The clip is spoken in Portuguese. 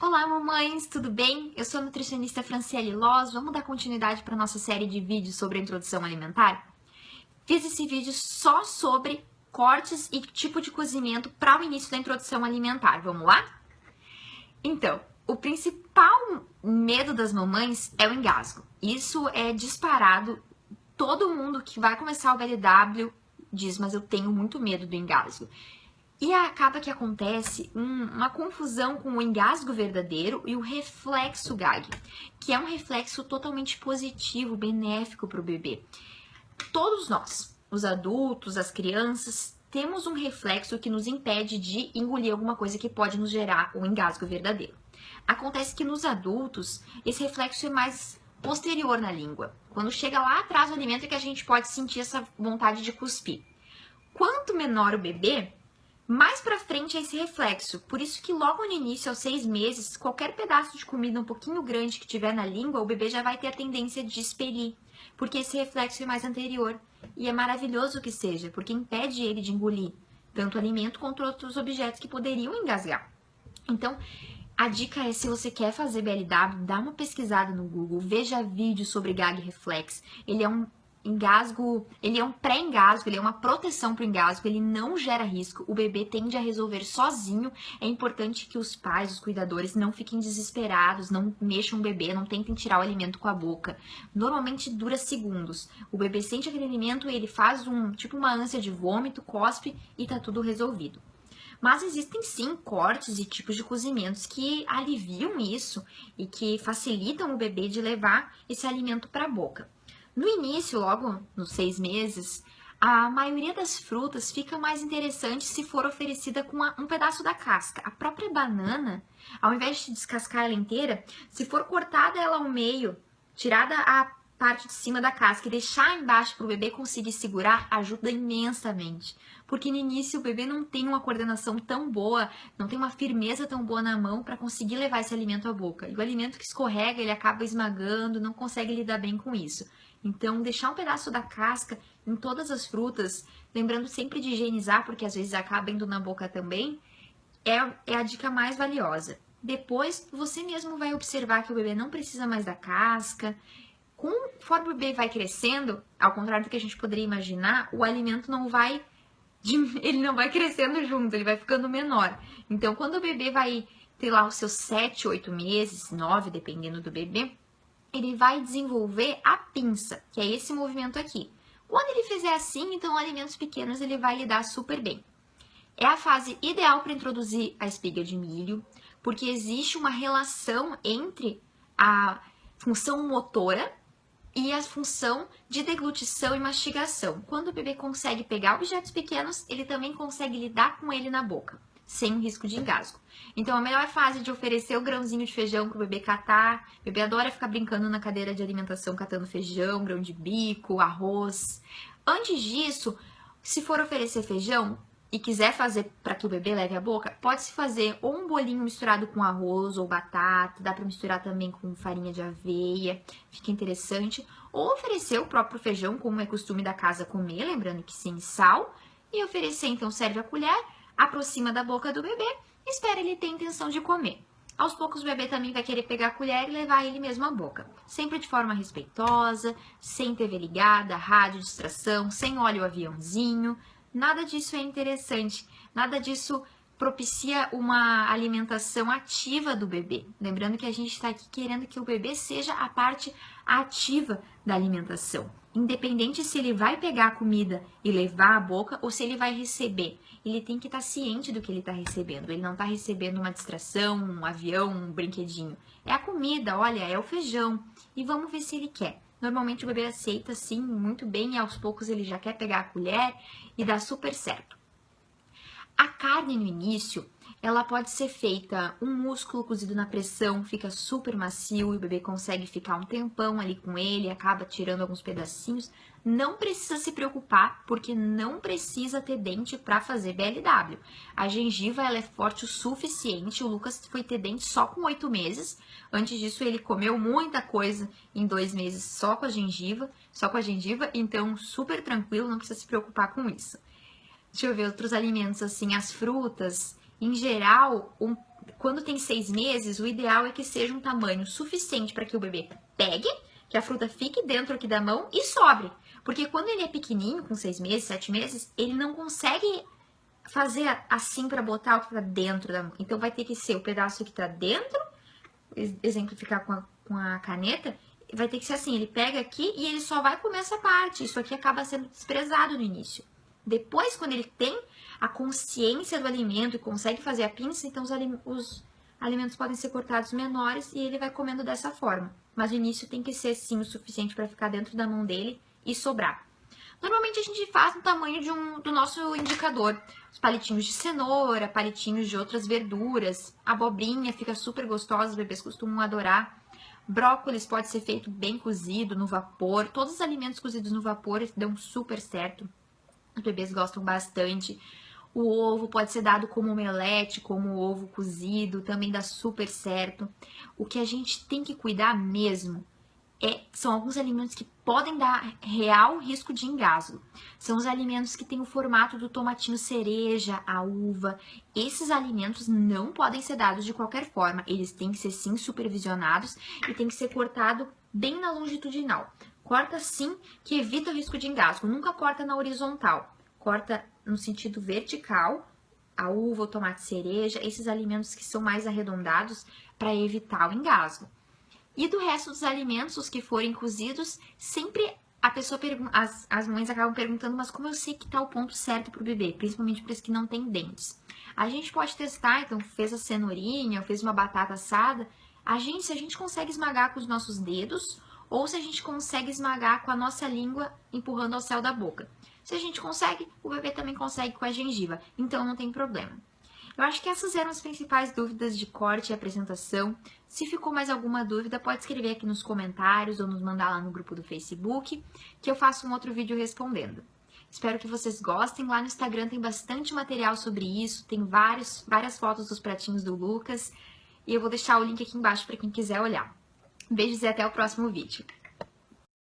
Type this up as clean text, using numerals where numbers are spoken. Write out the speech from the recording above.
Olá, mamães, tudo bem? Eu sou a nutricionista Franciele Loz. Vamos dar continuidade para nossa série de vídeos sobre a introdução alimentar? Fiz esse vídeo só sobre cortes e tipo de cozimento para o início da introdução alimentar. Vamos lá? Então, o principal medo das mamães é o engasgo. Isso é disparado. Todo mundo que vai começar o BLW diz, mas eu tenho muito medo do engasgo. E acaba que acontece uma confusão com o engasgo verdadeiro e o reflexo gag, que é um reflexo totalmente positivo, benéfico para o bebê. Todos nós, os adultos, as crianças, temos um reflexo que nos impede de engolir alguma coisa que pode nos gerar um engasgo verdadeiro. Acontece que nos adultos, esse reflexo é mais posterior na língua. Quando chega lá atrás do alimento é que a gente pode sentir essa vontade de cuspir. Quanto menor o bebê, mais pra frente é esse reflexo, por isso que logo no início, aos 6 meses, qualquer pedaço de comida um pouquinho grande que tiver na língua, o bebê já vai ter a tendência de expelir, porque esse reflexo é mais anterior. E é maravilhoso que seja, porque impede ele de engolir tanto alimento quanto outros objetos que poderiam engasgar. Então, a dica é, se você quer fazer BLW, dá uma pesquisada no Google, veja vídeos sobre gag reflex. Ele é um engasgo, ele é um pré-engasgo, ele é uma proteção para o engasgo, ele não gera risco, o bebê tende a resolver sozinho. É importante que os pais, os cuidadores, não fiquem desesperados, não mexam o bebê, não tentem tirar o alimento com a boca. Normalmente dura segundos. O bebê sente aquele alimento, ele faz tipo uma ânsia de vômito, cospe e tá tudo resolvido. Mas existem sim cortes e tipos de cozimentos que aliviam isso e que facilitam o bebê de levar esse alimento para a boca. No início, logo nos 6 meses, a maioria das frutas fica mais interessante se for oferecida com um pedaço da casca. A própria banana, ao invés de descascar ela inteira, se for cortada ela ao meio, tirada a parte de cima da casca e deixar embaixo para o bebê conseguir segurar, ajuda imensamente. Porque no início o bebê não tem uma coordenação tão boa, não tem uma firmeza tão boa na mão para conseguir levar esse alimento à boca. E o alimento que escorrega, ele acaba esmagando, não consegue lidar bem com isso. Então, deixar um pedaço da casca em todas as frutas, lembrando sempre de higienizar, porque às vezes acaba indo na boca também, é a dica mais valiosa. Depois, você mesmo vai observar que o bebê não precisa mais da casca. Conforme o bebê vai crescendo, ao contrário do que a gente poderia imaginar, o alimento ele não vai crescendo junto, ele vai ficando menor. Então, quando o bebê vai ter lá os seus 7, 8 meses, 9, dependendo do bebê, ele vai desenvolver a pinça, que é esse movimento aqui. Quando ele fizer assim, então alimentos pequenos ele vai lidar super bem. É a fase ideal para introduzir a espiga de milho, porque existe uma relação entre a função motora e a função de deglutição e mastigação. Quando o bebê consegue pegar objetos pequenos, ele também consegue lidar com ele na boca, sem o risco de engasgo. Então, a melhor fase de oferecer o grãozinho de feijão para o bebê catar. O bebê adora ficar brincando na cadeira de alimentação, catando feijão, grão de bico, arroz. Antes disso, se for oferecer feijão e quiser fazer para que o bebê leve à boca, pode-se fazer ou um bolinho misturado com arroz ou batata, dá para misturar também com farinha de aveia, fica interessante. Ou oferecer o próprio feijão, como é costume da casa comer, lembrando que sem sal. E oferecer, então, serve a colher, aproxima da boca do bebê, espera ele ter intenção de comer. Aos poucos o bebê também vai querer pegar a colher e levar ele mesmo à boca. Sempre de forma respeitosa, sem TV ligada, rádio, distração, sem óleo aviãozinho. Nada disso é interessante, nada disso propicia uma alimentação ativa do bebê. Lembrando que a gente está aqui querendo que o bebê seja a parte ativa da alimentação. Independente se ele vai pegar a comida e levar à boca ou se ele vai receber. Ele tem que estar ciente do que ele está recebendo. Ele não está recebendo uma distração, um avião, um brinquedinho. É a comida, olha, é o feijão. E vamos ver se ele quer. Normalmente o bebê aceita sim, muito bem, e aos poucos ele já quer pegar a colher e dá super certo. A carne no início, ela pode ser feita um músculo cozido na pressão, fica super macio e o bebê consegue ficar um tempão ali com ele, acaba tirando alguns pedacinhos. Não precisa se preocupar, porque não precisa ter dente para fazer BLW. A gengiva ela é forte o suficiente, o Lucas foi ter dente só com 8 meses. Antes disso ele comeu muita coisa em 2 meses só com a gengiva, então super tranquilo, não precisa se preocupar com isso. Deixa eu ver outros alimentos, assim, as frutas. Em geral, Quando tem 6 meses, o ideal é que seja um tamanho suficiente para que o bebê pegue, que a fruta fique dentro aqui da mão e sobre. Porque quando ele é pequenininho, com 6 meses, 7 meses, ele não consegue fazer assim para botar o que tá dentro da mão. Então vai ter que ser o pedaço que tá dentro, exemplificar com a caneta, vai ter que ser assim, ele pega aqui e ele só vai comer essa parte. Isso aqui acaba sendo desprezado no início. Depois, quando ele tem a consciência do alimento e consegue fazer a pinça, então os alimentos podem ser cortados menores e ele vai comendo dessa forma. Mas no início tem que ser sim o suficiente para ficar dentro da mão dele e sobrar. Normalmente a gente faz no tamanho do nosso indicador. Os palitinhos de cenoura, palitinhos de outras verduras, abobrinha fica super gostosa, os bebês costumam adorar. Brócolis pode ser feito bem cozido, no vapor. Todos os alimentos cozidos no vapor dão super certo. Os bebês gostam bastante. O ovo pode ser dado como omelete, como ovo cozido, também dá super certo. O que a gente tem que cuidar mesmo são alguns alimentos que podem dar real risco de engasgo. São os alimentos que têm o formato do tomatinho cereja, a uva. Esses alimentos não podem ser dados de qualquer forma. Eles têm que ser sim supervisionados e tem que ser cortado bem na longitudinal. Corta sim, que evita o risco de engasgo. Nunca corta na horizontal. Corta no sentido vertical, a uva, o tomate cereja, esses alimentos que são mais arredondados para evitar o engasgo. E do resto dos alimentos, os que forem cozidos, sempre a pessoa as mães acabam perguntando, mas como eu sei que tá o ponto certo pro bebê, principalmente para os que não têm dentes. A gente pode testar, então fez a cenourinha, ou fez uma batata assada, se a gente consegue esmagar com os nossos dedos, ou se a gente consegue esmagar com a nossa língua empurrando ao céu da boca. Se a gente consegue, o bebê também consegue com a gengiva, então não tem problema. Eu acho que essas eram as principais dúvidas de corte e apresentação. Se ficou mais alguma dúvida, pode escrever aqui nos comentários ou nos mandar lá no grupo do Facebook, que eu faço um outro vídeo respondendo. Espero que vocês gostem. Lá no Instagram tem bastante material sobre isso, tem várias fotos dos pratinhos do Lucas, e eu vou deixar o link aqui embaixo para quem quiser olhar. Beijos e até o próximo vídeo.